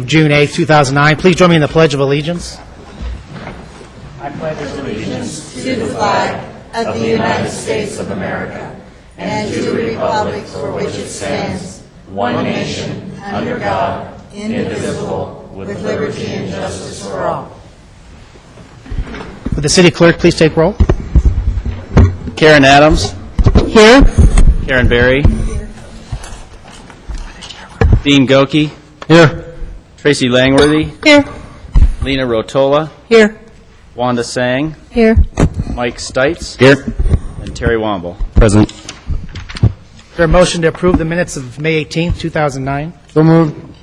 June 8, 2009. Please join me in the Pledge of Allegiance. To the flag of the United States of America and to the republic for which it stands, one nation, under God, indivisible, with liberty and justice for all. Would the city clerk please take roll? Karen Adams. Here. Karen Berry. Dean Goki. Here. Tracy Langworthy. Here. Lena Rotola. Here. Wanda Sang. Here. Mike Stites. Here. And Terry Womble. Present. Is there a motion to approve the minutes of May 18, 2009? So moved.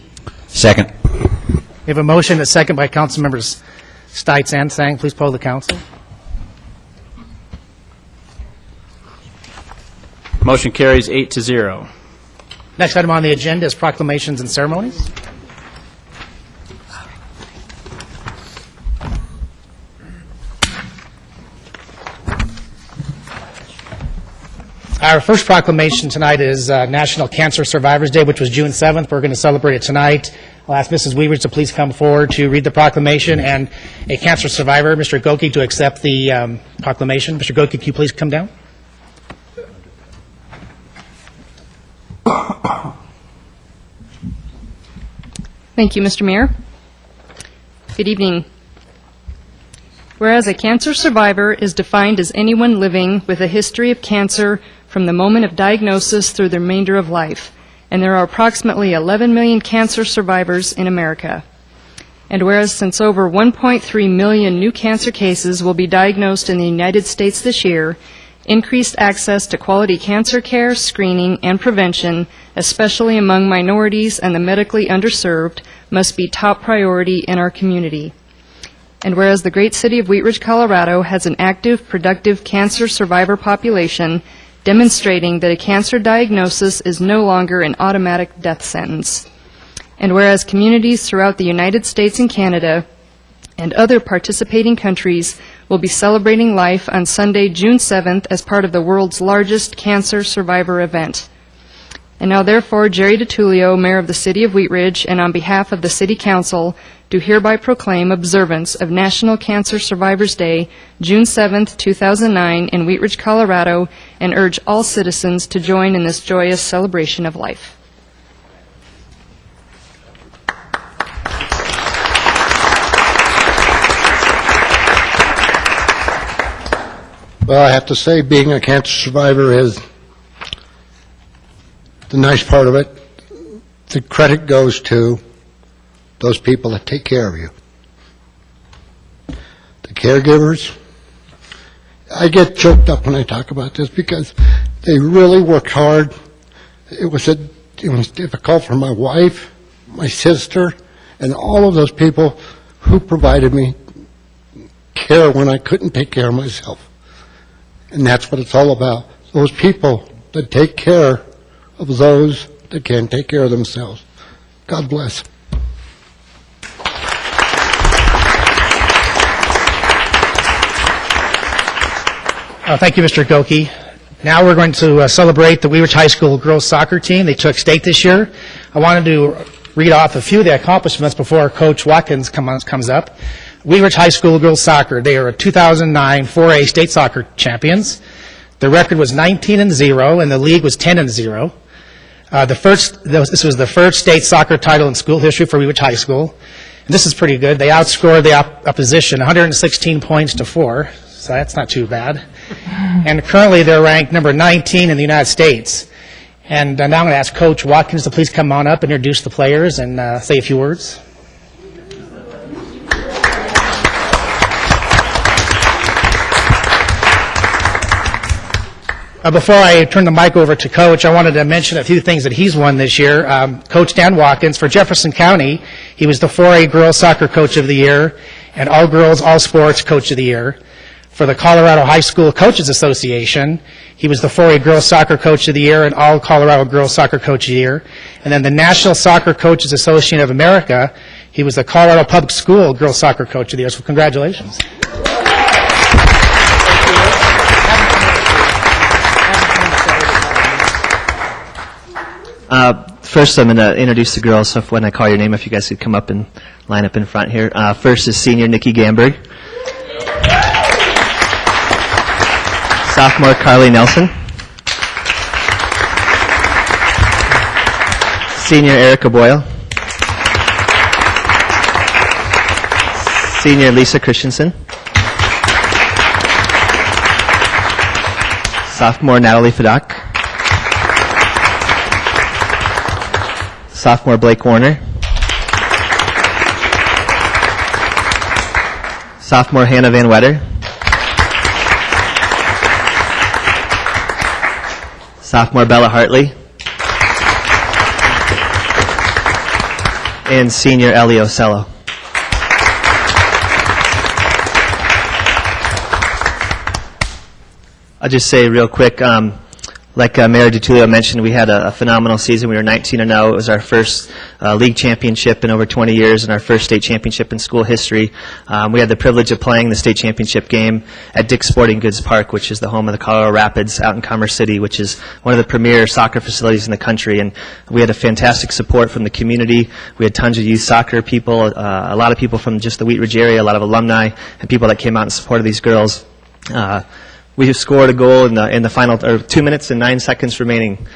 Second. We have a motion and a second by council members Stites and Sang. Please poll the council. Motion carries 8-0. Next item on the agenda is proclamations and ceremonies. Our first proclamation tonight is National Cancer Survivors Day, which was June 7th. We're going to celebrate it tonight. I'll ask Mrs. Weavers to please come forward to read the proclamation, and a cancer survivor, Mr. Goki, to accept the proclamation. Mr. Goki, can you please come down? Thank you, Mr. Mayor. Good evening. Whereas a cancer survivor is defined as anyone living with a history of cancer from the moment of diagnosis through the remainder of life, and there are approximately 11 million cancer survivors in America. And whereas since over 1.3 million new cancer cases will be diagnosed in the United States this year, increased access to quality cancer care, screening, and prevention, especially among minorities and the medically underserved, must be top priority in our community. And whereas the great city of Wheat Ridge, Colorado has an active, productive cancer survivor population, demonstrating that a cancer diagnosis is no longer an automatic death sentence. And whereas communities throughout the United States and Canada and other participating countries will be celebrating life on Sunday, June 7th as part of the world's largest cancer survivor event. And now, therefore, Jerry DiTullio, Mayor of the City of Wheat Ridge, and on behalf of the City Council, do hereby proclaim observance of National Cancer Survivors Day, June 7th, 2009, in Wheat Ridge, Colorado, and urge all citizens to join in this joyous celebration of life. Well, I have to say, being a cancer survivor is the nice part of it. The credit goes to those people that take care of you. The caregivers. I get choked up when I talk about this because they really worked hard. It was difficult for my wife, my sister, and all of those people who provided me care when I couldn't take care of myself. And that's what it's all about. Those people that take care of those that can't take care of themselves. God bless. Thank you, Mr. Goki. Now we're going to celebrate the Wheat Ridge High School girls soccer team. They took state this year. I wanted to read off a few of the accomplishments before Coach Watkins comes up. Wheat Ridge High School girls soccer, they are a 2009 4A state soccer champions. The record was 19-0, and the league was 10-0. This was the first state soccer title in school history for Wheat Ridge High School. And this is pretty good. They outscored the opposition 116 points to 4, so that's not too bad. And currently they're ranked number 19 in the United States. And now I'm going to ask Coach Watkins to please come on up, introduce the players, and say a few words. Before I turn the mic over to Coach, I wanted to mention a few things that he's won this year. Coach Dan Watkins, for Jefferson County, he was the 4A Girls Soccer Coach of the Year and All Girls All Sports Coach of the Year. For the Colorado High School Coaches Association, he was the 4A Girls Soccer Coach of the Year and All Colorado Girls Soccer Coach of the Year. And then the National Soccer Coaches Association of America, he was the Colorado Public School Girls Soccer Coach of the Year. So congratulations. First, I'm going to introduce the girls, so when I call your name, if you guys could come up and line up in front here. First is senior Nikki Gamberg. Sophomore Carly Nelson. Senior Erica Boyle. Senior Lisa Christensen. Sophomore Natalie Fadak. Sophomore Blake Warner. Sophomore Hannah Van Wetter. Sophomore Bella Hartley. And senior Ellie Ocello. I'll just say real quick, like Mayor DiTullio mentioned, we had a phenomenal season. We were 19-0. It was our first league championship in over 20 years and our first state championship in school history. We had the privilege of playing the state championship game at Dick's Sporting Goods Park, which is the home of the Colorado Rapids out in Commerce City, which is one of the premier soccer facilities in the country. And we had a fantastic support from the community. We had tons of youth soccer people, a lot of people from just the Wheat Ridge area, a lot of alumni, and people that came out in support of these girls. We scored a goal in the final, 2 minutes and 9 seconds remaining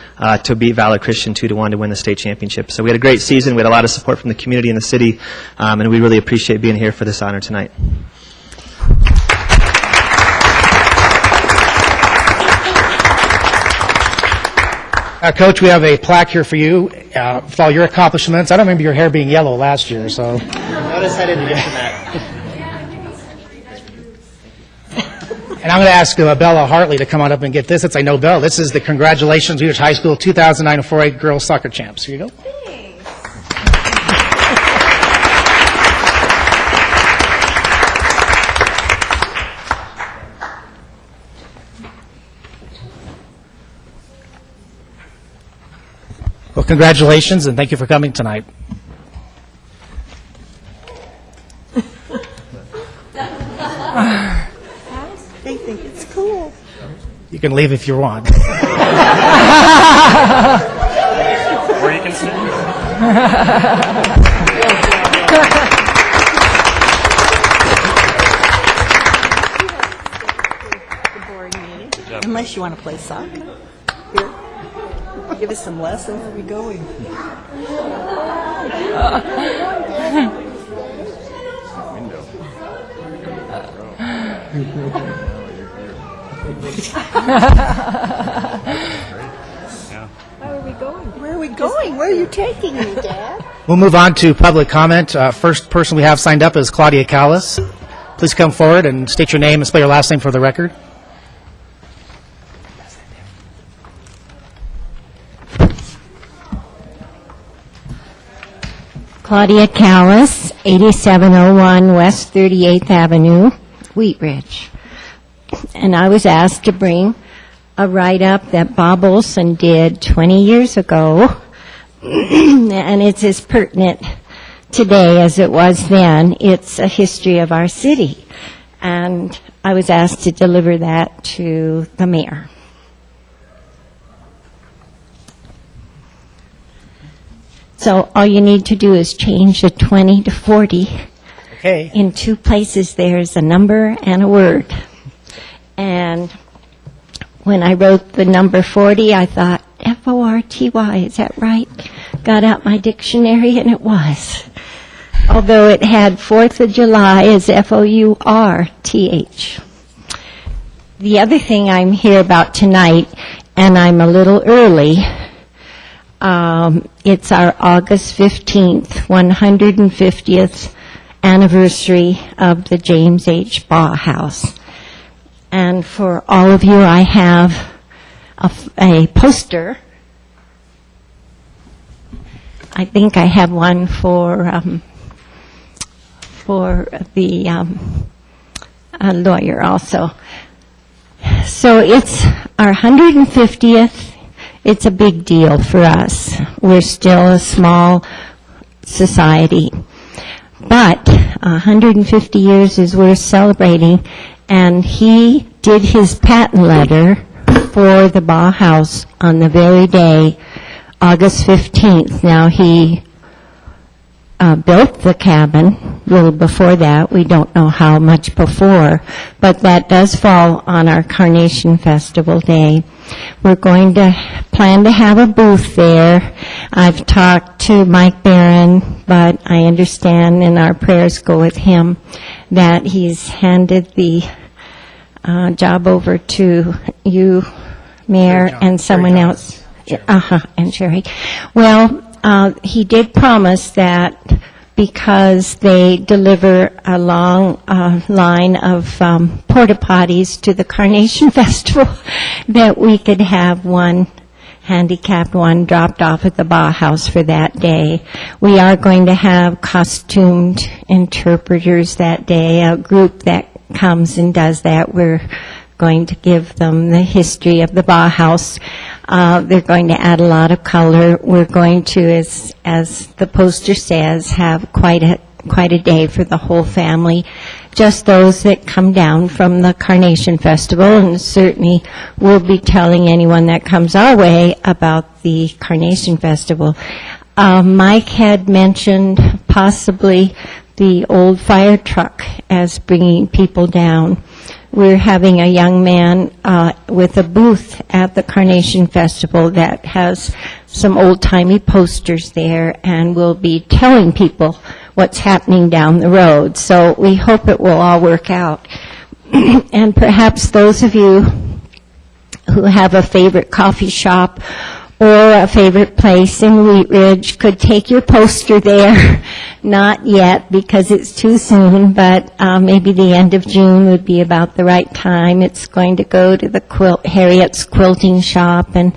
to beat Valor Christian 2-1 to win the state championship. So we had a great season. We had a lot of support from the community and the city, and we really appreciate being here for this honor tonight. Coach, we have a plaque here for you with all your accomplishments. I don't remember your hair being yellow last year, so. Notice I didn't get to that. And I'm going to ask Bella Hartley to come on up and get this. Since I know Bella, this is the Congratulations Wheat Ridge High School 2009 4A Girls Soccer Champs. Here you go. Well, congratulations, and thank you for coming tonight. They think it's cool. You can leave if you want. Or you can sit. Unless you want to play soccer. Here. Give us some lessons. Where are we going? Where are we going? Where are you taking me, Dad? We'll move on to public comment. First person we have signed up is Claudia Callis. Please come forward and state your name and spell your last name for the record. Claudia Callis, 8701 West 38th Avenue, Wheat Ridge. And I was asked to bring a write-up that Bob Olson did 20 years ago, and it's as pertinent today as it was then. It's a history of our city, and I was asked to deliver that to the mayor. So all you need to do is change the 20 to 40. Okay. In two places there's a number and a word. And when I wrote the number 40, I thought, F-O-R-T-Y, is that right? Got out my dictionary, and it was. Although it had 4th of July as F-O-U-R-T-H. The other thing I'm here about tonight, and I'm a little early, it's our August 15th, 150th anniversary of the James H. Baugh House. And for all of you, I have a poster. I think I have one for the lawyer also. So it's our 150th. It's a big deal for us. We're still a small society. But 150 years is worth celebrating, and he did his patent letter for the Baugh House on the very day August 15th. Now, he built the cabin a little before that. We don't know how much before, but that does fall on our Carnation Festival Day. We're going to plan to have a booth there. I've talked to Mike Barron, but I understand, and our prayers go with him, that he's handed the job over to you, Mayor, and someone else. And Sherry. Well, he did promise that because they deliver a long line of porta potties to the Carnation Festival, that we could have one handicapped one dropped off at the Bauhaus for that day. We are going to have costumed interpreters that day, a group that comes and does that. We're going to give them the history of the Bauhaus. They're going to add a lot of color. We're going to, as the poster says, have quite a day for the whole family. Just those that come down from the Carnation Festival, and certainly we'll be telling anyone that comes our way about the Carnation Festival. Mike had mentioned possibly the old fire truck as bringing people down. We're having a young man with a booth at the Carnation Festival that has some old-timey posters there, and will be telling people what's happening down the road. So we hope it will all work out. And perhaps those of you who have a favorite coffee shop or a favorite place in Wheat Ridge could take your poster there. Not yet, because it's too soon, but maybe the end of June would be about the right time. It's going to go to the Harriet's Quilting Shop and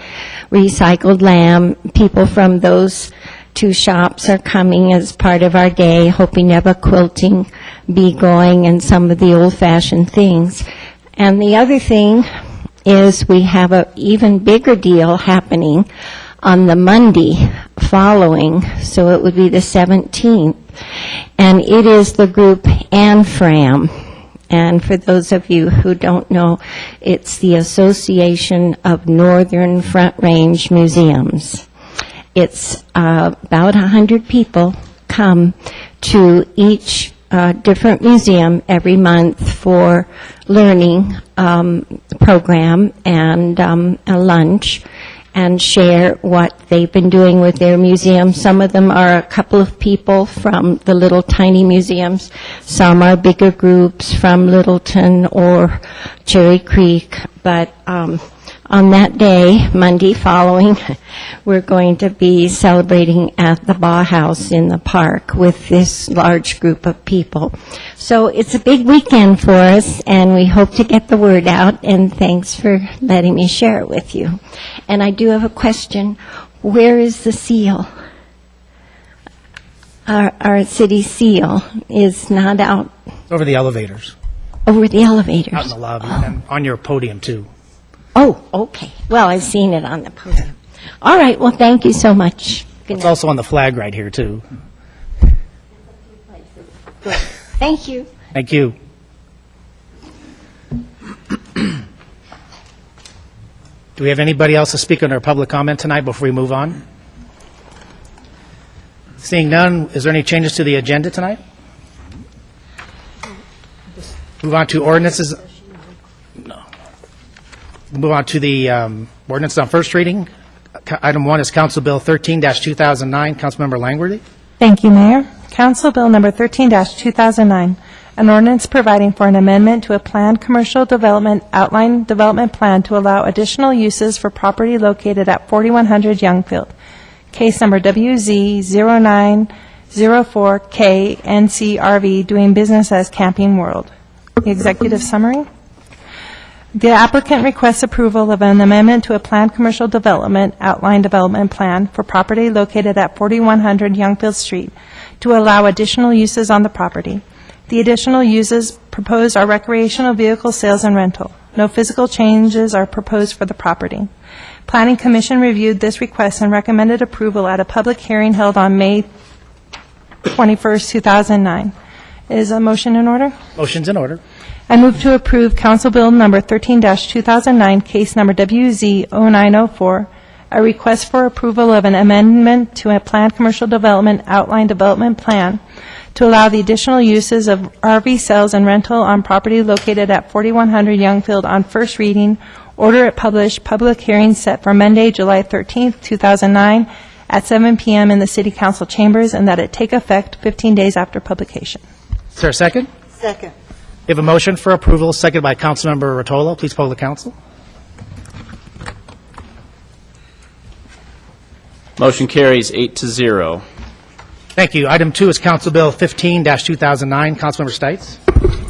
Recycled Lamb. People from those two shops are coming as part of our day, hoping to have a quilting bee going and some of the old-fashioned things. And the other thing is we have an even bigger deal happening on the Monday following, so it would be the 17th, and it is the group ANFRAM. And for those of you who don't know, it's the Association of Northern Front Range Museums. It's about 100 people come to each different museum every month for learning program and a lunch, and share what they've been doing with their museum. Some of them are a couple of people from the little tiny museums. Some are bigger groups from Littleton or Cherry Creek. But on that day, Monday following, we're going to be celebrating at the Bauhaus in the park with this large group of people. So it's a big weekend for us, and we hope to get the word out, and thanks for letting me share it with you. And I do have a question. Where is the seal? Our city seal is not out Over the elevators, over the elevators. out in the lobby, and on your podium, too. Oh, okay. Well, I've seen it on the podium. All right. Well, thank you so much. Good It's night. also on the flag right here, too. Thank you. Thank you. Do we have anybody else to speak on our public comment tonight before we move on? Seeing none, is there any changes to the agenda tonight? Move on to ordinances. No. Move on to the ordinance on first reading. Item 1 is Council Bill 13-2009. Councilmember Langworthy. Thank you, Mayor. Council Bill Number 13-2009, an ordinance providing for an amendment to a planned commercial development outline development plan to allow additional uses for property located at 4100 Youngfield. Case number WZ0904K NCRV, doing business as Camping World. The executive summary. The applicant requests approval of an amendment to a planned commercial development outline development plan for property located at 4100 Youngfield Street to allow additional uses on the property. The additional uses proposed are recreational vehicle sales and rental. No physical changes are proposed for the property. Planning Commission reviewed this request and recommended approval at a public hearing held on May 21st, 2009. Is a motion in order? Motion's in order. I move to approve Council Bill Number 13-2009, case number WZ0904, a request for approval of an amendment to a planned commercial development outline development plan to allow the additional uses of RV sales and rental on property located at 4100 Youngfield on first reading, order it published, public hearing set for Monday, July 13th, 2009, at 7 p.m. in the City Council chambers, and that it take effect 15 days after publication. Is there a second? Second. We have a motion for approval, seconded by Councilmember Rotolo. Please poll the council. Motion carries 8-0. Thank you. Item 2 is Council Bill 15-2009. Councilmember Stites.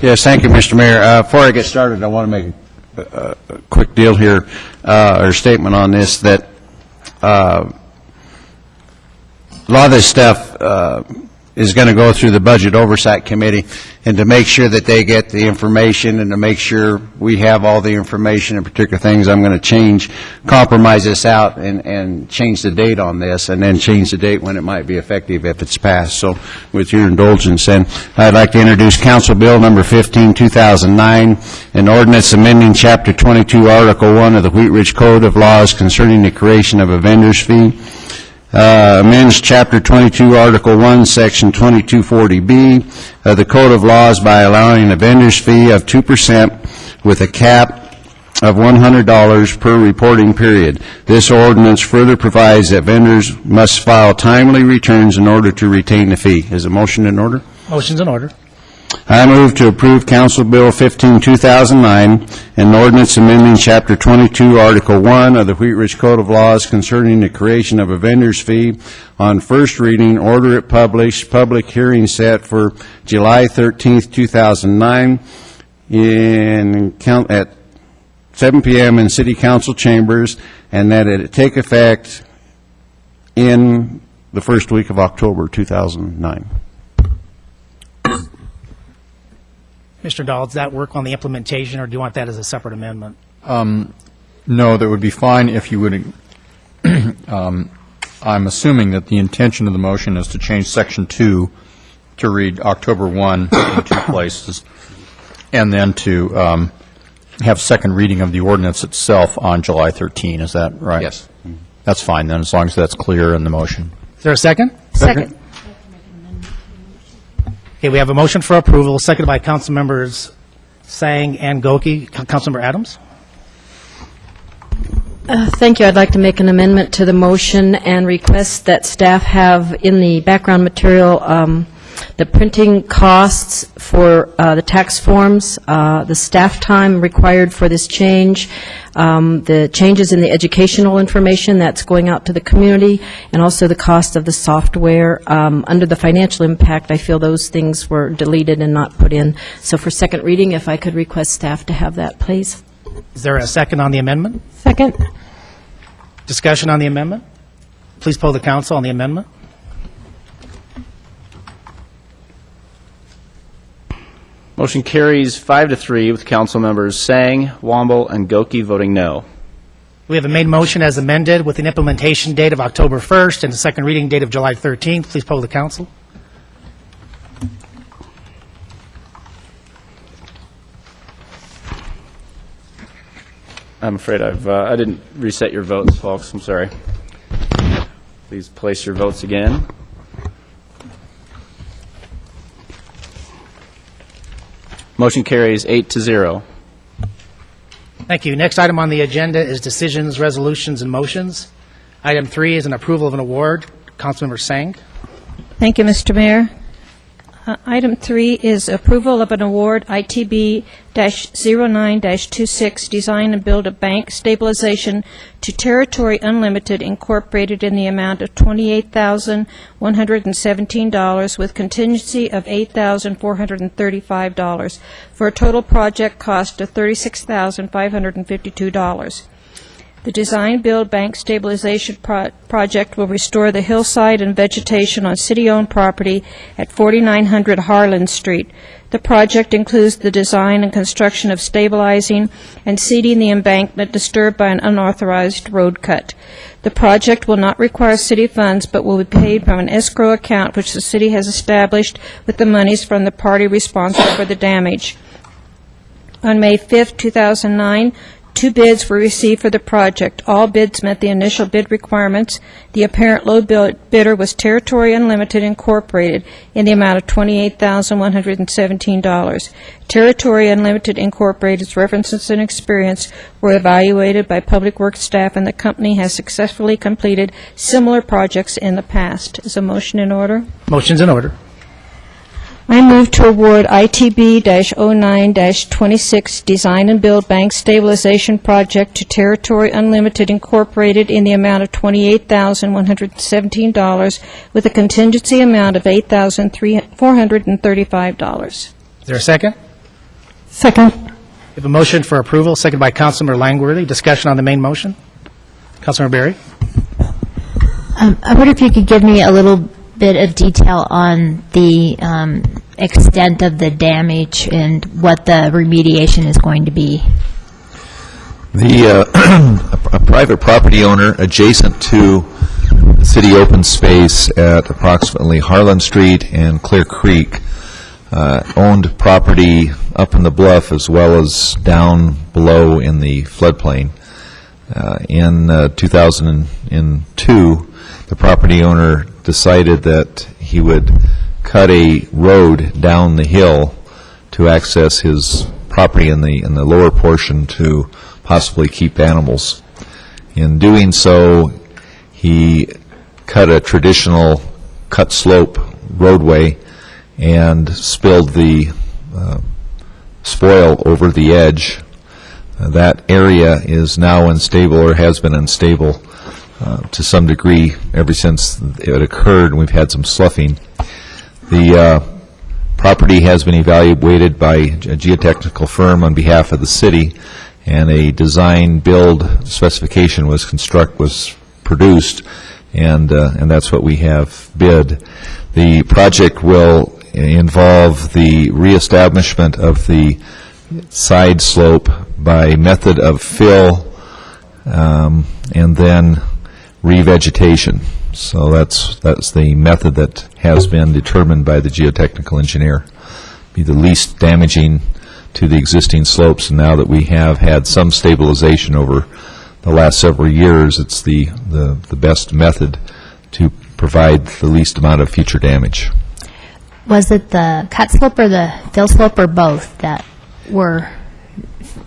Yes, thank you, Mr. Mayor. Before I get started, I want to make a quick deal here, or statement on this, that a lot of this stuff is going to go through the Budget Oversight Committee, and to make sure that they get the information and to make sure we have all the information and particular things, I'm going to compromise this out and change the date on this, and then change the date when it might be effective if it's passed. So with your indulgence, then I'd like to introduce Council Bill number 15, 2009, an ordinance amending Chapter 22, Article 1 of the Wheat Ridge Code of Laws concerning the creation of a vendor's fee. Amends Chapter 22, Article 1, Section 2240B of the Code of Laws by allowing a vendor's fee of 2% with a cap of $100 per reporting period. This ordinance further provides that vendors must file timely returns in order to retain the fee. Is a motion in order? Motion's in order. I move to approve Council Bill 15, 2009, an ordinance amending Chapter 22, Article 1 of the Wheat Ridge Code of Laws concerning the creation of a vendor's fee on first reading, order it published, public hearing set for July 13th, 2009, at 7 p.m. in City Council chambers, and that it take effect in the first week of October 2009. Mr. Dahl, does that work on the implementation, or do you want that as a separate amendment? No, that would be fine if you would. I'm assuming that the intention of the motion is to change Section 2 to read October 1 in two places, and then to have second reading of the ordinance itself on July 13. Is that right? Yes. That's fine then, as long as that's clear in the motion. Is there a second? Second. Okay, we have a motion for approval, seconded by Councilmembers Sang and Goki. Councilmember Adams? Thank you. I'd like to make an amendment to the motion and request that staff have in the background material the printing costs for the tax forms, the staff time required for this change, the changes in the educational information that's going out to the community, and also the cost of the software. Under the financial impact, I feel those things were deleted and not put in. So for second reading, if I could request staff to have that, please. Is there a second on the amendment? Second. Discussion on the amendment? Please poll the council on the amendment. Motion carries 5-3 with council members Sang, Womble, and Goki voting no. We have a main motion as amended with an implementation date of October 1st and a second reading date of July 13th. Please poll the council. I'm afraid I didn't reset your votes, folks. I'm sorry. Please place your votes again. Motion carries 8-0. Thank you. Next item on the agenda is decisions, resolutions, and motions. Item 3 is an approval of an award. Councilmember Sang. Thank you, Mr. Mayor. Item 3 is approval of an award ITB-09-26, design and build a bank stabilization to Territory Unlimited Incorporated in the amount of $28,117 with contingency of $8,435 for a total project cost of $36,552. The design-build bank stabilization project will restore the hillside and vegetation on city-owned property at 4900 Harlan Street. The project includes the design and construction of stabilizing and seeding the embankment disturbed by an unauthorized road cut. The project will not require city funds, but will be paid from an escrow account which the city has established with the monies from the party responsible for the damage. On May 5, 2009, 2 bids were received for the project. All bids met the initial bid requirements. The apparent low bidder was Territory Unlimited Incorporated in the amount of $28,117. Territory Unlimited Incorporated's references and experience were evaluated by Public Works staff, and the company has successfully completed similar projects in the past. Is a motion in order? Motion's in order. I move to award ITB-09-26 Design and Build Bank Stabilization Project to Territory Unlimited Incorporated in the amount of $28,117 with a contingency amount of $8,435. Is there a second? Second. We have a motion for approval, seconded by Councilmember Langworthy. Discussion on the main motion? Councilmember Berry? I wonder if you could give me a little bit of detail on the extent of the damage and what the remediation is going to be. A private property owner adjacent to city open space at approximately Harlan Street and Clear Creek owned property up in the bluff as well as down below in the floodplain. In 2002, the property owner decided that he would cut a road down the hill to access his property in the lower portion to possibly keep animals. In doing so, he cut a traditional cut slope roadway and spilled the spoil over the edge. That area is now unstable, or has been unstable to some degree ever since it occurred, and we've had some sloughing. The property has been evaluated by a geotechnical firm on behalf of the city, and a design build specification was produced, and that's what we have bid. The project will involve the reestablishment of the side slope by method of fill and then revegetation. So that's the method that has been determined by the geotechnical engineer. Be the least damaging to the existing slopes, and now that we have had some stabilization over the last several years, it's the best method to provide the least amount of future damage. Was it the cut slope or the fill slope or both that were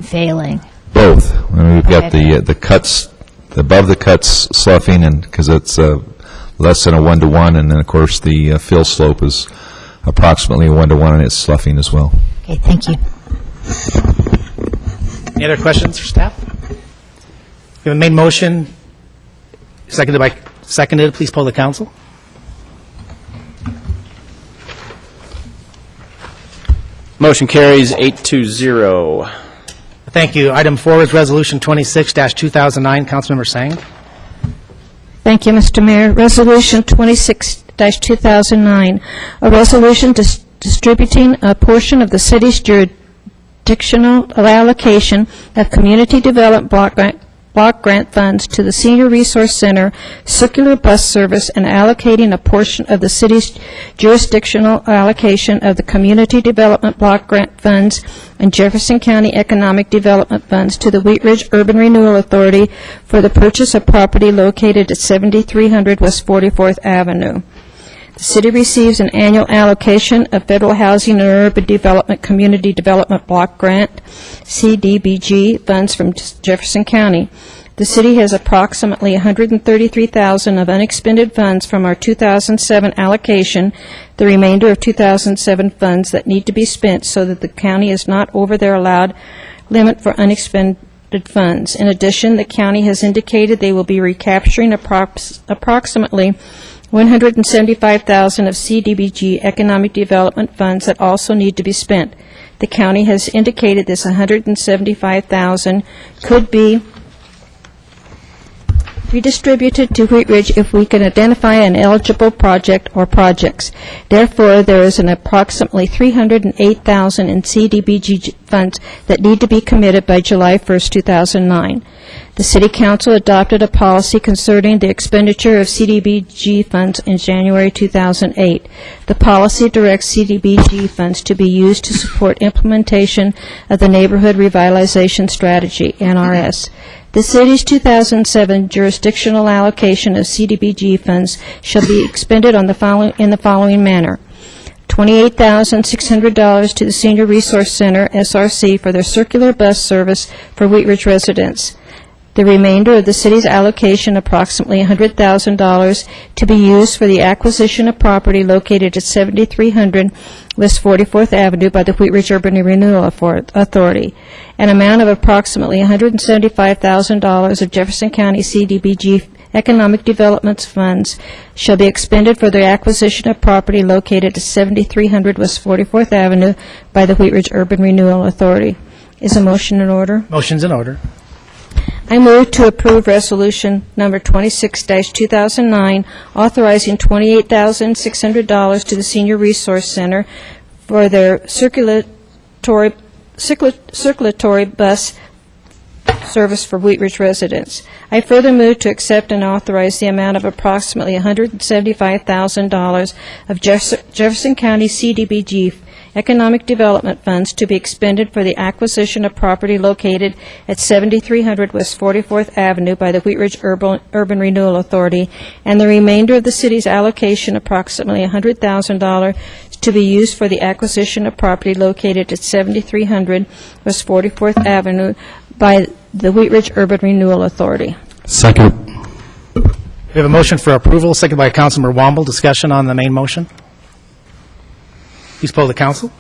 failing? Both. I mean, we've got the cuts, above the cuts sloughing, and because it's less than a 1-to-1, and then of course the fill slope is approximately a 1-to-1, and it's sloughing as well. Okay, thank you. Any other questions for staff? We have a main motion, seconded. Please poll the council. Motion carries 8-0. Thank you. Item 4 is Resolution 26-2009. Councilmember Sang. Thank you, Mr. Mayor. Resolution 26-2009, a resolution distributing a portion of the city's jurisdictional allocation of community development block grant funds to the Senior Resource Center circular bus service, and allocating a portion of the city's jurisdictional allocation of the community development block grant funds and Jefferson County Economic Development Funds to the Wheat Ridge Urban Renewal Authority for the purchase of property located at 7300 West 44th Avenue. The city receives an annual allocation of Federal Housing and Urban Development Community Development Block Grant, CDBG, funds from Jefferson County. The city has approximately $133,000 of unexpended funds from our 2007 allocation, the remainder of 2007 funds that need to be spent so that the county is not over their allowed limit for unexpended funds. In addition, the county has indicated they will be recapturing approximately $175,000 of CDBG economic development funds that also need to be spent. The county has indicated this $175,000 could be redistributed to Wheat Ridge if we can identify an eligible project or projects. Therefore, there is an approximately $308,000 in CDBG funds that need to be committed by July 1st, 2009. The City Council adopted a policy concerning the expenditure of CDBG funds in January 2008. The policy directs CDBG funds to be used to support implementation of the Neighborhood Revitalization Strategy, NRS. The City's 2007 jurisdictional allocation of CDBG funds shall be expended in the following manner. $28,600 to the Senior Resource Center, SRC, for their circular bus service for Wheat Ridge residents. The remainder of the city's allocation, approximately $100,000, to be used for the acquisition of property located at 7300 West 44th Avenue by the Wheat Ridge Urban Renewal Authority. An amount of approximately $175,000 of Jefferson County CDBG Economic Development Funds shall be expended for the acquisition of property located at 7300 West 44th Avenue by the Wheat Ridge Urban Renewal Authority. Is a motion in order? Motion's in order. I move to approve Resolution Number 26-2009, authorizing $28,600 to the Senior Resource Center for their circulatory bus service for Wheat Ridge residents. I further move to accept and authorize the amount of approximately $175,000 of Jefferson County CDBG Economic Development Funds to be expended for the acquisition of property located at 7300 West 44th Avenue by the Wheat Ridge Urban Renewal Authority, and the remainder of the city's allocation, approximately $100,000, to be used for the acquisition of property located at 7300 West 44th Avenue by the Wheat Ridge Urban Renewal Authority. Second. We have a motion for approval, seconded by Councilmember Wamble. Discussion on the main motion. Please poll the council.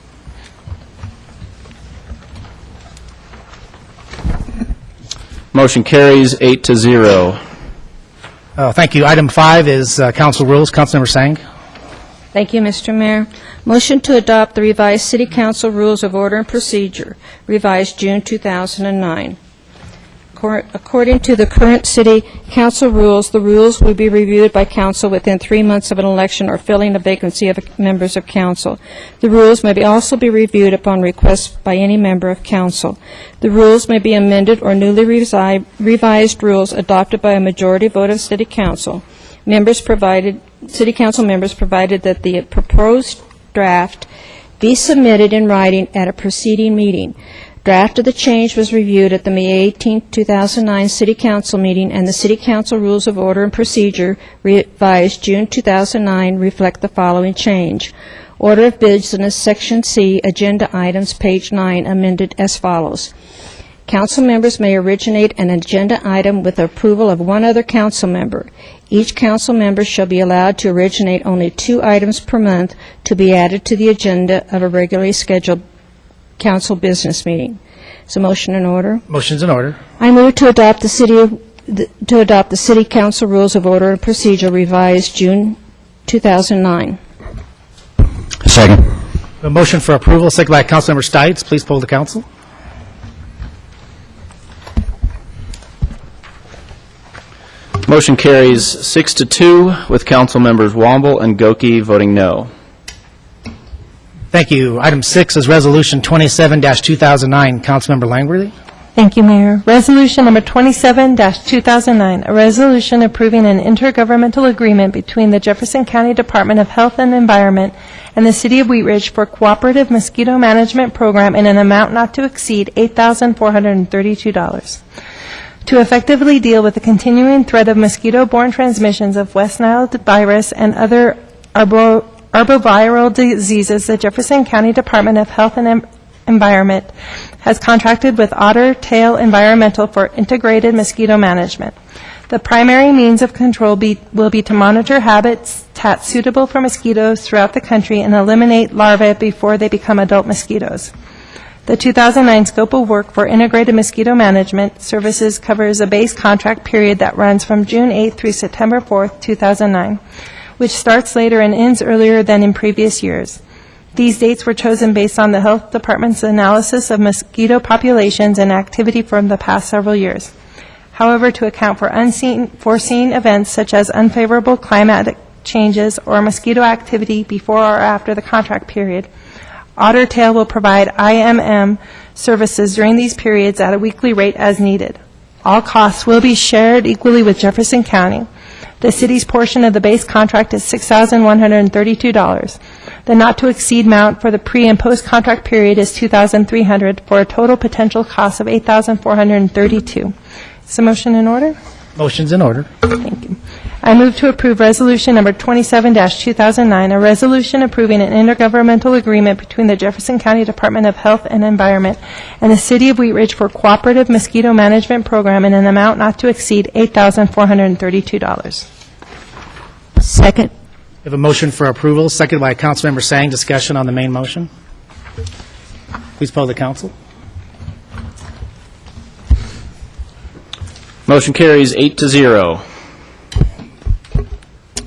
Motion carries 8-0. Thank you. Item 5 is council rules. Councilmember Sang. Thank you, Mr. Mayor. Motion to adopt the revised City Council Rules of Order and Procedure, revised June 2009. According to the current City Council rules, the rules will be reviewed by council within 3 months of an election or filling a vacancy of members of council. The rules may also be reviewed upon request by any member of council. The rules may be amended or newly revised rules adopted by a majority vote of City Council. City Council members provided that the proposed draft be submitted in writing at a preceding meeting. Draft of the change was reviewed at the May 18, 2009 City Council meeting, and the City Council Rules of Order and Procedure, revised June 2009, reflect the following change. Order of business, Section C, Agenda Items, page 9, amended as follows. Council members may originate an agenda item with the approval of one other council member. Each council member shall be allowed to originate only 2 items per month to be added to the agenda of a regularly scheduled council business meeting. So motion in order. Motion's in order. I move to adopt the City Council Rules of Order and Procedure, revised June 2009. Second. A motion for approval, seconded by Councilmember Stites. Please poll the council. Motion carries 6-2 with council members Wamble and Goki voting no. Thank you. Item 6 is Resolution 27-2009. Councilmember Langworthy. Thank you, Mayor. Resolution number 27-2009, a resolution approving an intergovernmental agreement between the Jefferson County Department of Health and Environment and the City of Wheat Ridge for cooperative mosquito management program in an amount not to exceed $8,432. To effectively deal with the continuing threat of mosquito-borne transmissions of West Nile virus and other arboviral diseases, the Jefferson County Department of Health and Environment has contracted with Otter Tail Environmental for integrated mosquito management. The primary means of control will be to monitor habitats suitable for mosquitoes throughout the country and eliminate larvae before they become adult mosquitoes. The 2009 scope of work for integrated mosquito management services covers a base contract period that runs from June 8 through September 4, 2009, which starts later and ends earlier than in previous years. These dates were chosen based on the Health Department's analysis of mosquito populations and activity from the past several years. However, to account for unforeseen events such as unfavorable climatic changes or mosquito activity before or after the contract period, Otter Tail will provide IMM services during these periods at a weekly rate as needed. All costs will be shared equally with Jefferson County. The city's portion of the base contract is $6,132. The not-to-exceed amount for the pre- and post-contract period is $2,300 for a total potential cost of $8,432. Is the motion in order? Motion's in order. Thank you. I move to approve Resolution Number 27-2009, a resolution approving an intergovernmental agreement between the Jefferson County Department of Health and Environment and the City of Wheat Ridge for cooperative mosquito management program in an amount not to exceed $8,432. Second. We have a motion for approval, seconded by Councilmember Sang. Discussion on the main motion. Please poll the council. Motion carries 8-0.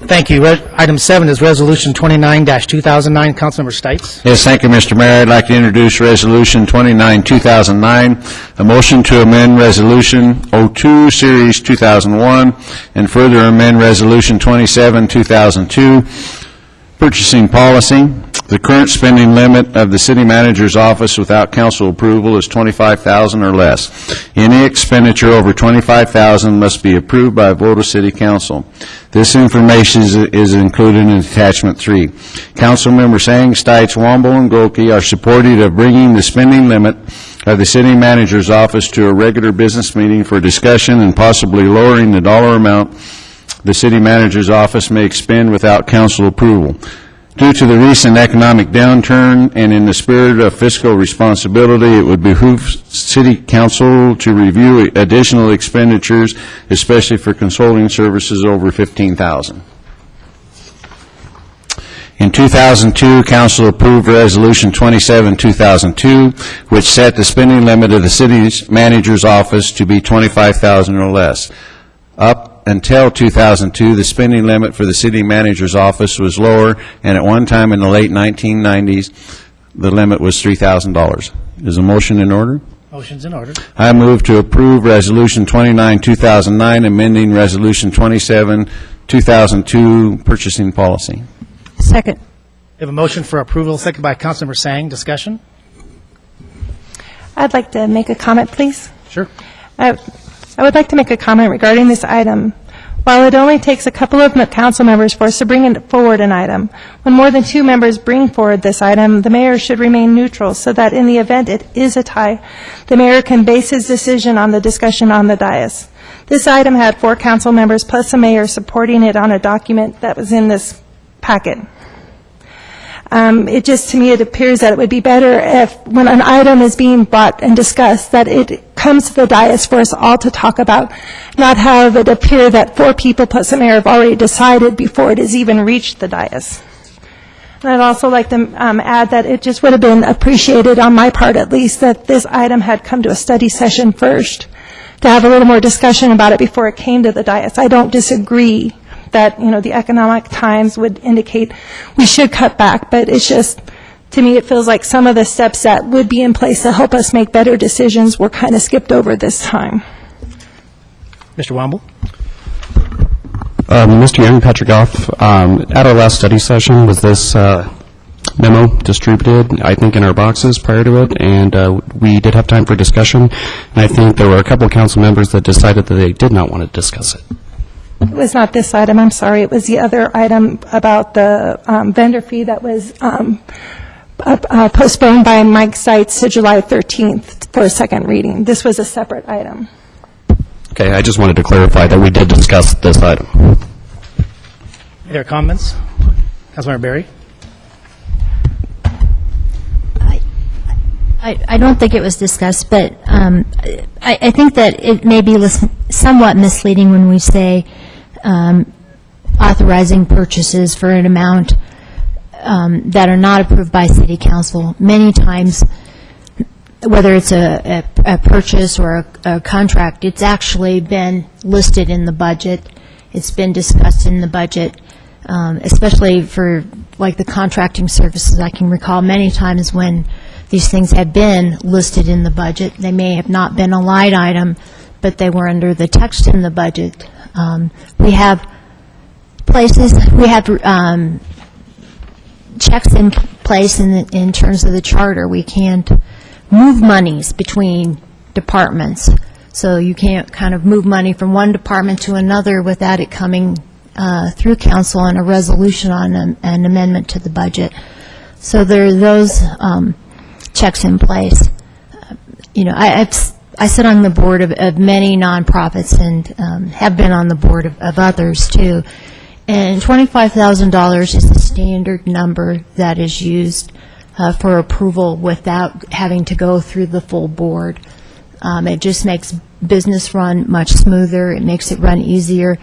Thank you. Item 7 is Resolution 29-2009. Councilmember Stites. Yes, thank you, Mr. Mayor. I'd like to introduce Resolution 29, 2009, a motion to amend Resolution 02, Series 2001, and further amend Resolution 27, 2002, purchasing policy. The current spending limit of the city manager's office without council approval is $25,000 or less. Any expenditure over $25,000 must be approved by a vote of city council. This information is included in Attachment 3. Councilmember Sang, Stites, Wamble, and Golke are supportive of bringing the spending limit of the city manager's office to a regular business meeting for discussion and possibly lowering the dollar amount the city manager's office may expend without council approval. Due to the recent economic downturn and in the spirit of fiscal responsibility, it would behoove City Council to review additional expenditures, especially for consulting services over $15,000. In 2002, Council approved Resolution 27, 2002, which set the spending limit of the city's manager's office to be $25,000 or less. Up until 2002, the spending limit for the city manager's office was lower, and at one time in the late 1990s, the limit was $3,000. Is a motion in order? Motion's in order. I move to approve Resolution 29, 2009, amending Resolution 27, 2002, purchasing policy. Second. We have a motion for approval, seconded by Councilmember Sang. Discussion? I'd like to make a comment, please. Sure. I would like to make a comment regarding this item. While it only takes a couple of council members for us to bring forward an item, when more than 2 members bring forward this item, the mayor should remain neutral so that in the event it is a tie, the mayor can base his decision on the discussion on the dais. This item had 4 council members plus a mayor supporting it on a document that was in this packet. It just, to me, it appears that it would be better if, when an item is being brought and discussed, that it comes to the dais for us all to talk about, not have it appear that 4 people plus the mayor have already decided before it has even reached the dais. And I'd also like to add that it just would have been appreciated, on my part at least, that this item had come to a study session first, to have a little more discussion about it before it came to the dais. I don't disagree that, the economic times would indicate we should cut back, but it's just, to me, it feels like some of the steps that would be in place to help us make better decisions were kind of skipped over this time. Mr. Wamble? Mr. Young, Patrick Goff, at our last study session, was this memo distributed, I think, in our boxes prior to it, and we did have time for discussion, and I think there were a couple of council members that decided that they did not want to discuss it. It was not this item, I'm sorry. It was the other item about the vendor fee that was postponed by Mike Stites to July 13th for a second reading. This was a separate item. Okay, I just wanted to clarify that we did discuss this item. Any other comments? Councilmember Berry? I don't think it was discussed, but I think that it may be somewhat misleading when we say authorizing purchases for an amount that are not approved by City Council. Many times, whether it's a purchase or a contract, it's actually been listed in the budget. It's been discussed in the budget, especially for like the contracting services. I can recall many times when these things have been listed in the budget. They may have not been a line item, but they were under the text in the budget. We have places, we have checks in place in terms of the charter. We can't move monies between departments. So you can't kind of move money from one department to another without it coming through council on a resolution on an amendment to the budget. So there are those checks in place. I sit on the board of many nonprofits and have been on the board of others too. And $25,000 is the standard number that is used for approval without having to go through the full board. It just makes business run much smoother. It makes it run easier.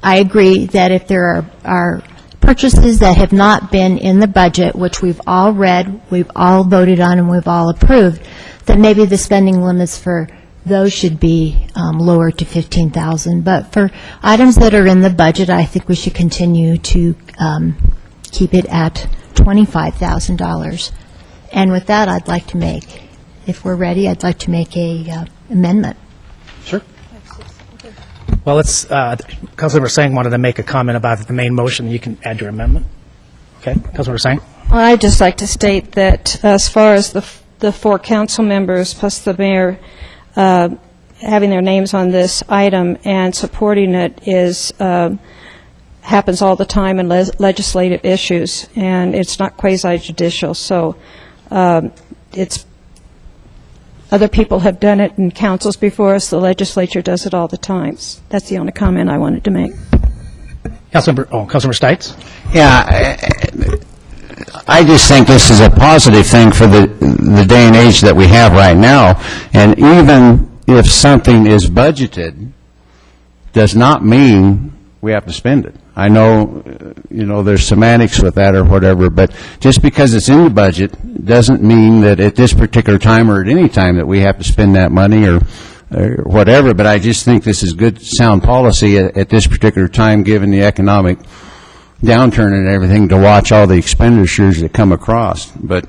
I agree that if there are purchases that have not been in the budget, which we've all read, we've all voted on, and we've all approved, then maybe the spending limits for those should be lowered to $15,000. But for items that are in the budget, I think we should continue to keep it at $25,000. And with that, I'd like to make, if we're ready, I'd like to make a amendment. Sure. Well, let's, Councilmember Sang wanted to make a comment about the main motion. You can add your amendment. Okay, Councilmember Sang? Well, I'd just like to state that as far as the 4 council members plus the mayor having their names on this item and supporting it is happens all the time in legislative issues, and it's not quasi-judicial. So it's other people have done it in councils before us. The legislature does it all the time. That's the only comment I wanted to make. Councilmember Stites? Yeah, I just think this is a positive thing for the day and age that we have right now. And even if something is budgeted, does not mean we have to spend it. I know, there's semantics with that or whatever, but just because it's in the budget doesn't mean that at this particular time or at any time that we have to spend that money or whatever. But I just think this is good, sound policy at this particular time, given the economic downturn and everything, to watch all the expenditures that come across. But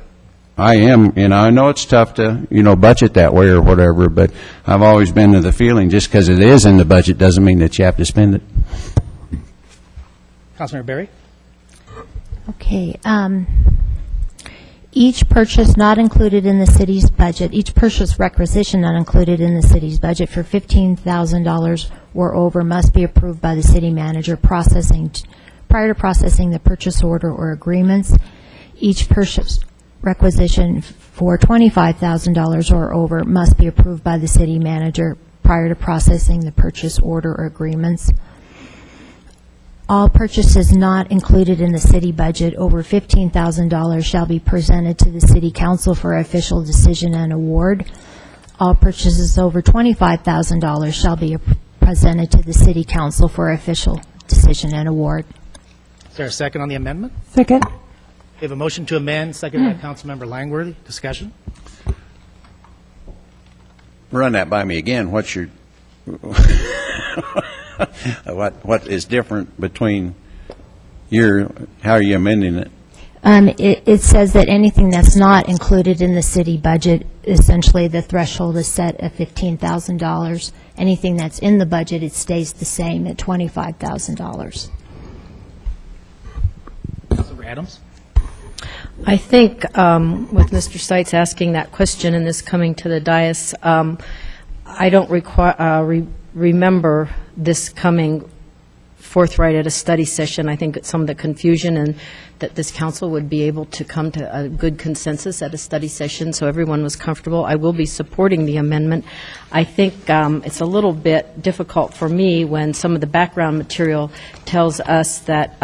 I am, I know it's tough to, budget that way or whatever, but I've always been of the feeling just because it is in the budget doesn't mean that you have to spend it. Councilmember Berry? Okay. Each purchase not included in the city's budget, each purchase requisition not included in the city's budget for $15,000 or over must be approved by the city manager prior to processing the purchase order or agreements. Each purchase requisition for $25,000 or over must be approved by the city manager prior to processing the purchase order or agreements. All purchases not included in the city budget over $15,000 shall be presented to the city council for official decision and award. All purchases over $25,000 shall be presented to the city council for official decision and award. Is there a second on the amendment? Second. We have a motion to amend, second by Councilmember Langworthy. Discussion? Run that by me again. What's your what is different between how are you amending it? It says that anything that's not included in the city budget, essentially the threshold is set at $15,000. Anything that's in the budget, it stays the same at $25,000. Councilmember Adams? I think with Mr. Stites asking that question and this coming to the dais, I don't remember this coming forthright at a study session. I think some of the confusion and that this council would be able to come to a good consensus at a study session so everyone was comfortable. I will be supporting the amendment. I think it's a little bit difficult for me when some of the background material tells us that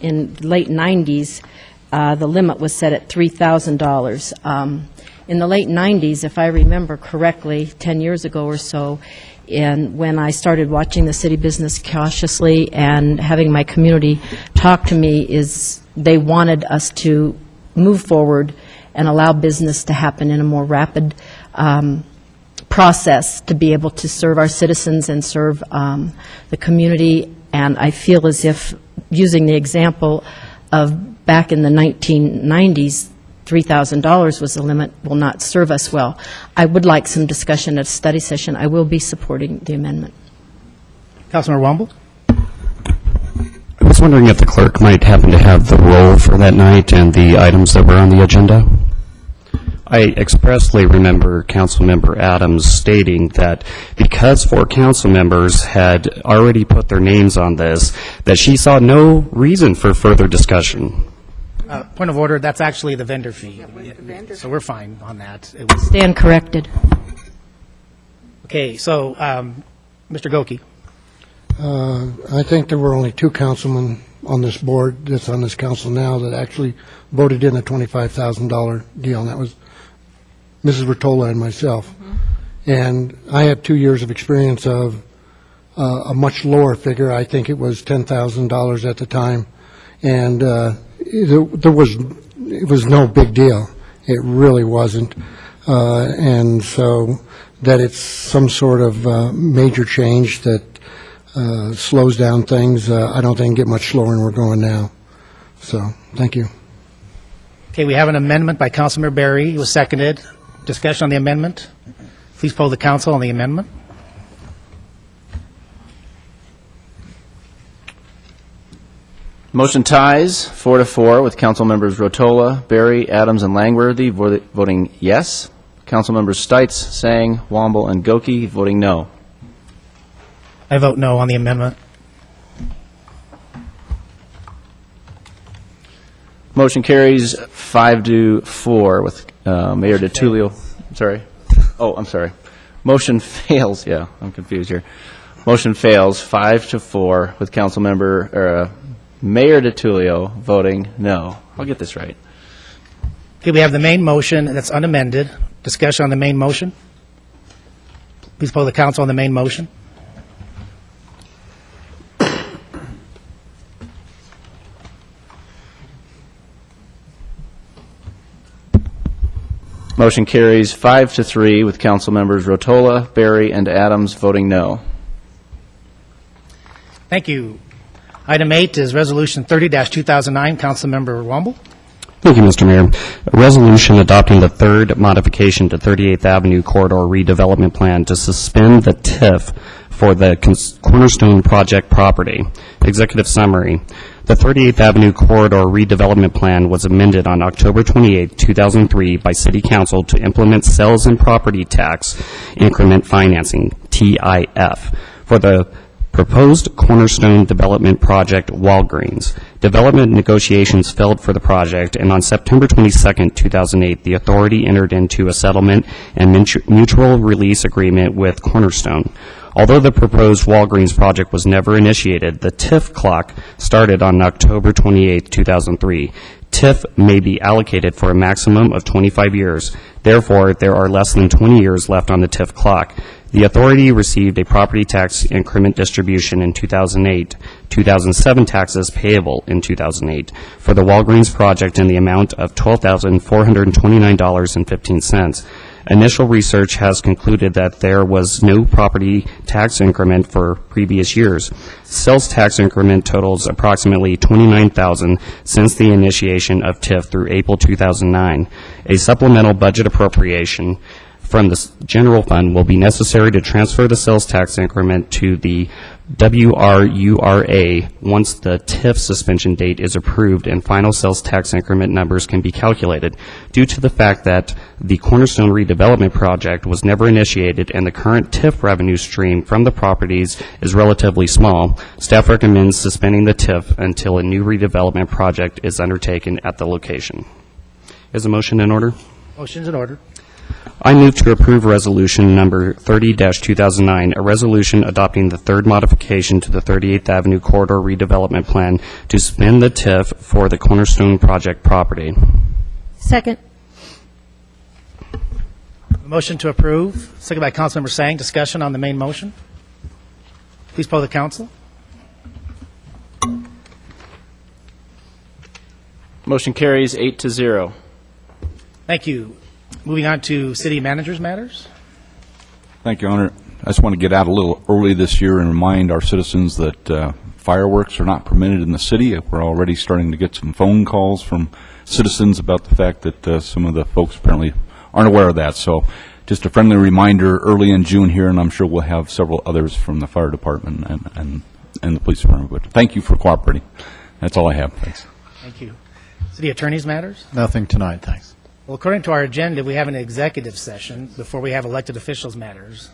in the late 90s, the limit was set at $3,000. In the late 90s, if I remember correctly, 10 years ago or so, and when I started watching the city business cautiously and having my community talk to me, is they wanted us to move forward and allow business to happen in a more rapid process to be able to serve our citizens and serve the community. And I feel as if, using the example of back in the 1990s, $3,000 was the limit will not serve us well. I would like some discussion at a study session. I will be supporting the amendment. Councilmember Wamble? I was wondering if the clerk might happen to have the roll for that night and the items that were on the agenda. I expressly remember Councilmember Adams stating that because 4 council members had already put their names on this, that she saw no reason for further discussion. Point of order, that's actually the vendor fee. So we're fine on that. It was, Stand corrected. okay, so, Mr. Goki? I think there were only 2 councilmen on this board that's on this council now that actually voted in a $25,000 deal, and that was Mrs. Rottola and myself. And I have 2 years of experience of a much lower figure. I think it was $10,000 at the time, and it was no big deal. It really wasn't, and so that it's some sort of major change that slows down things. I don't think get much slower than we're going now. So, thank you. Okay, we have an amendment by Councilmember Berry. It was seconded. Discussion on the amendment. Please poll the council on the amendment. Motion ties 4-4 with council members Rottola, Berry, Adams, and Langworthy voting yes. Council members Stites, Sang, Wamble, and Goki voting no. I vote no on the amendment. Motion carries 5-4 with Mayor DiTullio. Sorry. Oh, I'm sorry. Motion fails. Yeah, I'm confused here. Motion fails 5-4 with Mayor DiTullio voting no. I'll get this right. Okay, we have the main motion that's unamended. Discussion on the main motion. Please poll the council on the main motion. Motion carries 5-3 with council members Rottola, Berry, and Adams voting no. Thank you. Item 8 is Resolution 30-2009. Councilmember Wamble. Thank you, Mr. Mayor. A resolution adopting the third modification to 38th Avenue Corridor Redevelopment Plan to suspend the TIF for the Cornerstone Project property. Executive summary. The 38th Avenue Corridor Redevelopment Plan was amended on October 28, 2003 by City Council to implement sales and property tax increment financing, TIF, for the proposed Cornerstone Development Project Walgreens. Development negotiations failed for the project, and on September 22, 2008, the authority entered into a settlement and mutual release agreement with Cornerstone. Although the proposed Walgreens project was never initiated, the TIF clock started on October 28, 2003. TIF may be allocated for a maximum of 25 years. Therefore, there are less than 20 years left on the TIF clock. The authority received a property tax increment distribution in 2008, 2007 taxes payable in 2008 for the Walgreens project in the amount of $12,429.15. Initial research has concluded that there was no property tax increment for previous years. Sales tax increment totals approximately $29,000 since the initiation of TIF through April 2009. A supplemental budget appropriation from the general fund will be necessary to transfer the sales tax increment to the WRURA once the TIF suspension date is approved and final sales tax increment numbers can be calculated. Due to the fact that the Cornerstone redevelopment project was never initiated and the current TIF revenue stream from the properties is relatively small, staff recommends suspending the TIF until a new redevelopment project is undertaken at the location. Is a motion in order? Motion's in order. I move to approve resolution number 30-2009, a resolution adopting the third modification to the 38th Avenue Corridor Redevelopment Plan to suspend the TIF for the Cornerstone Project property. Second. Motion to approve. Second by Councilmember Sang. Discussion on the main motion. Please poll the council. Motion carries 8-0. Thank you. Moving on to city managers' matters. Thank you, Honor. I just want to get out a little early this year and remind our citizens that fireworks are not permitted in the city. We're already starting to get some phone calls from citizens about the fact that some of the folks apparently aren't aware of that. So just a friendly reminder early in June here, and I'm sure we'll have several others from the fire department and the police department. But thank you for cooperating. That's all I have. Thanks. Thank you. City Attorney's matters? Nothing tonight, thanks. Well, according to our agenda, we have an executive session before we have elected officials matters.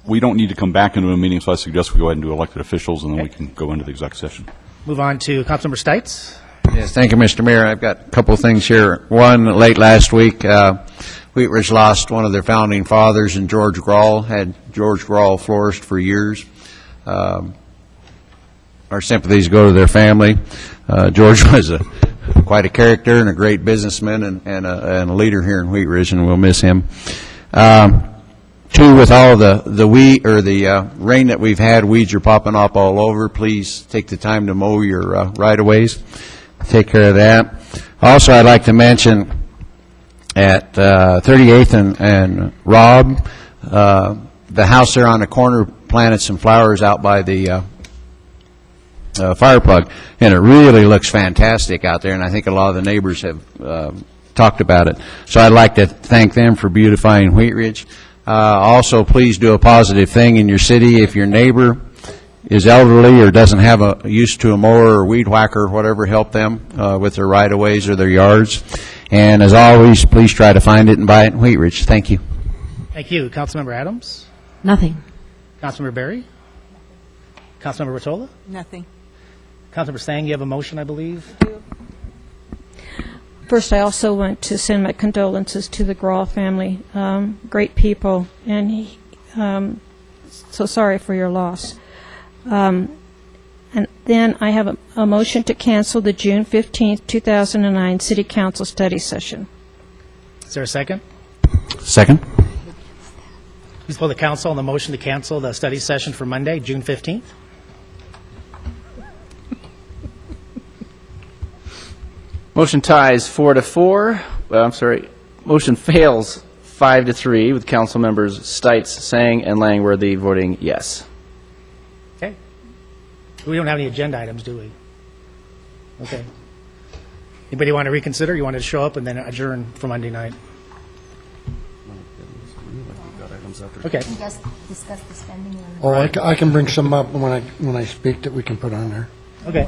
We don't need to come back into a meeting, so I suggest we go ahead and do elected officials, and then we can go into the exec session. Move on to Councilmember Stites. Yes, thank you, Mr. Mayor. I've got a couple of things here. One, late last week, Wheat Ridge lost one of their founding fathers in George Grawl, had George Grawl florist for years. Our sympathies go to their family. George was quite a character and a great businessman and a leader here in Wheat Ridge, and we'll miss him. Two, with all the rain that we've had, weeds are popping up all over. Please take the time to mow your right-of-ways. Take care of that. Also, I'd like to mention at 38th and Robb, the house there on the corner planted some flowers out by the fire plug, and it really looks fantastic out there, and I think a lot of the neighbors have talked about it. So I'd like to thank them for beautifying Wheat Ridge. Also, please do a positive thing in your city. If your neighbor is elderly or doesn't have a use to a mower or weed whacker or whatever, help them with their right-of-ways or their yards. And as always, please try to find it and buy it in Wheat Ridge. Thank you. Thank you. Councilmember Adams? Nothing. Councilmember Berry? Councilmember Rotolo? Nothing. Councilmember Sang, you have a motion, I believe? First, I also want to send my condolences to the Grawl family. Great people, and so sorry for your loss. And then I have a motion to cancel the June 15th, 2009 City Council study session. Is there a second? Second. Please pull the council on the motion to cancel the study session for Monday, June 15th. Motion ties 4-4. Motion fails 5-3 with council members Stites, Sang, and Langworthy voting yes. Okay. We don't have any agenda items, do we? Okay. Anybody want to reconsider? You want to show up and then adjourn for Monday night? Okay. Discuss the spending. Oh, I can bring some up when I speak that we can put on there. Okay.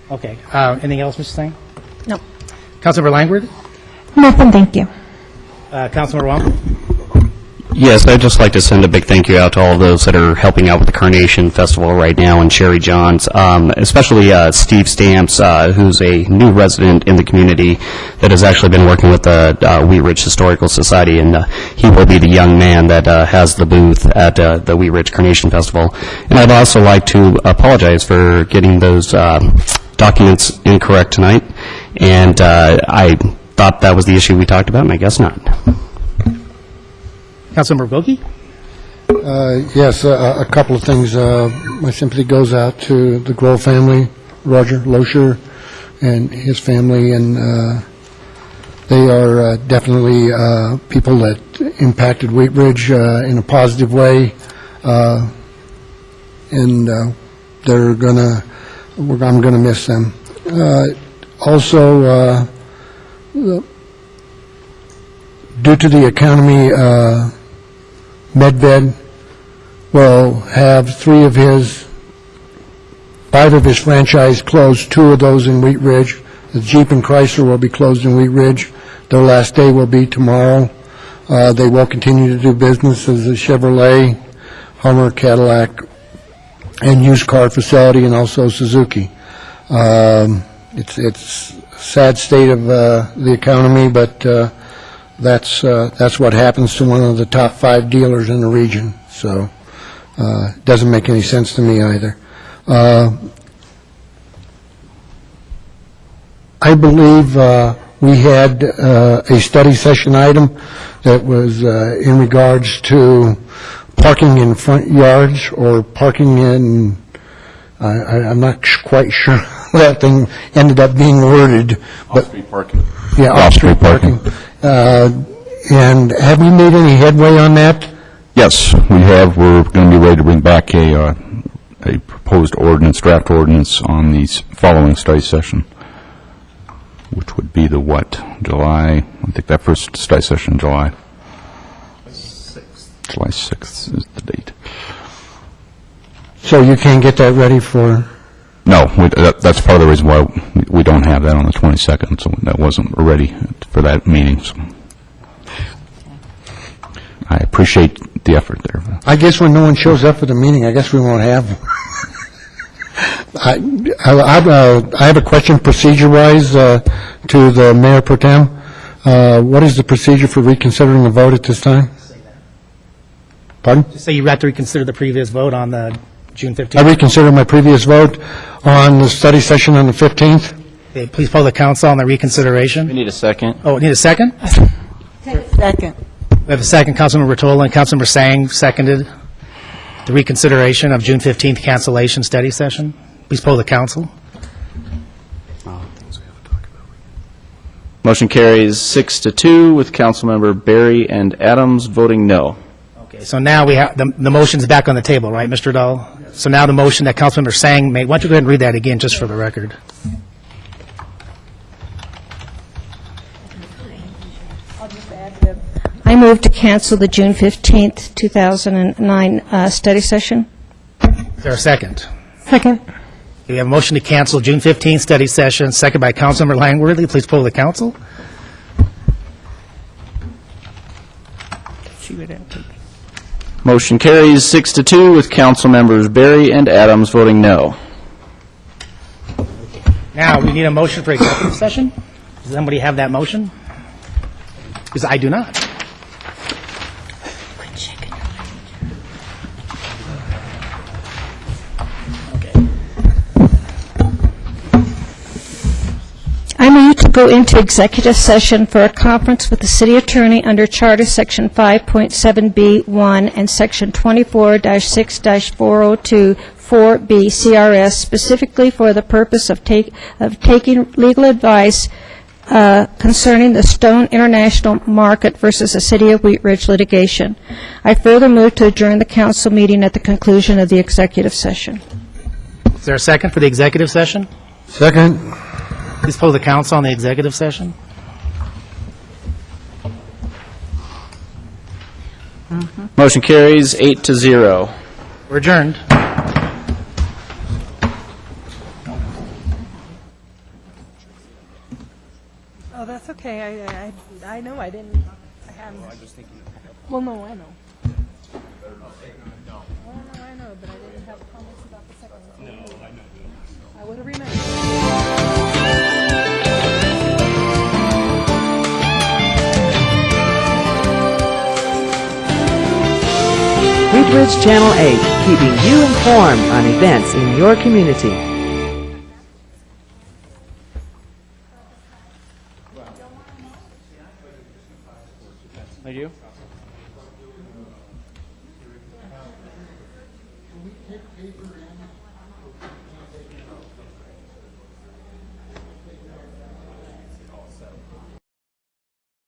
Okay. Anything else, Mr. Sang? No. Councilmember Langworthy? Nothing, thank you. Councilmember Wong? Yes, I'd just like to send a big thank you out to all those that are helping out with the Carnation Festival right now and Sherry Johns, especially Steve Stamps, who's a new resident in the community that has actually been working with the Wheat Ridge Historical Society, and he will be the young man that has the booth at the Wheat Ridge Carnation Festival. And I'd also like to apologize for getting those documents incorrect tonight, and I thought that was the issue we talked about, and I guess not. Councilmember Vogie? Yes, a couple of things. My sympathy goes out to the Grohl family, Roger Loescher and his family, and they are definitely people that impacted Wheat Ridge in a positive way, and they're gonna. I'm going to miss them. Also, due to the economy, Medved will have 5 of his franchise closed, 2 of those in Wheat Ridge. The Jeep and Chrysler will be closed in Wheat Ridge. Their last day will be tomorrow. They will continue to do business as a Chevrolet, Hummer, Cadillac, and used car facility, and also Suzuki. It's a sad state of the economy, but that's what happens to one of the top 5 dealers in the region. So it doesn't make any sense to me either. I believe we had a study session item that was in regards to parking in front yards or parking in, I'm not quite sure how that thing ended up being worded. Off-street parking. Yeah, off-street parking. And have we made any headway on that? Yes, we have. We're going to be ready to bring back a proposed ordinance, draft ordinance, on the following study session, which would be the what? July, I think that first study session in July. July 6th is the date. So you can't get that ready for... No, that's part of the reason why we don't have that on the 22nd, so that wasn't ready for that meeting. So I appreciate the effort there. I guess when no one shows up for the meeting, I guess we won't have one. I have a question procedure-wise to the Mayor Pro Tem. What is the procedure for reconsidering the vote at this time? Pardon? Just say you have to reconsider the previous vote on the June 15th. I reconsider my previous vote on the study session on the 15th. Okay, please poll the council on the reconsideration. We need a second. Oh, need a second? Second. We have a second. Councilmember Rtola and Councilmember Sang seconded the reconsideration of June 15th cancellation study session. Please poll the council. Motion carries 6-2 with Councilmember Berry and Adams voting no. Okay, so now we have, the motion's back on the table, right, Mr. Dahl? So now the motion that Councilmember Sang made, why don't you go ahead and read that again, just for the record? I move to cancel the June 15th, 2009 study session. Is there a second? Second. We have a motion to cancel June 15th study session, second by Councilmember Langworthy. Please poll the council. Motion carries 6-2 with Council members Berry and Adams voting no. Now, we need a motion for executive session. Does somebody have that motion? Because I do not. I move to go into executive session for a conference with the city attorney under Charter Section 5.7B1 and Section 24-6-402 4B CRS, specifically for the purpose of taking legal advice concerning the Stone International Market versus the City of Wheat Ridge litigation. I further move to adjourn the council meeting at the conclusion of the executive session. Is there a second for the executive session? Second. Please poll the council on the executive session. Motion carries 8-0. We're adjourned. Oh, that's okay. I know I didn't. I haven't. Well, no, I know. Oh, no, I know, but I didn't have comments about the second one. No, I know. I would have remembered. Wheat Ridge Channel 8, keeping you informed on events in your community. Thank you. Can we take paper in?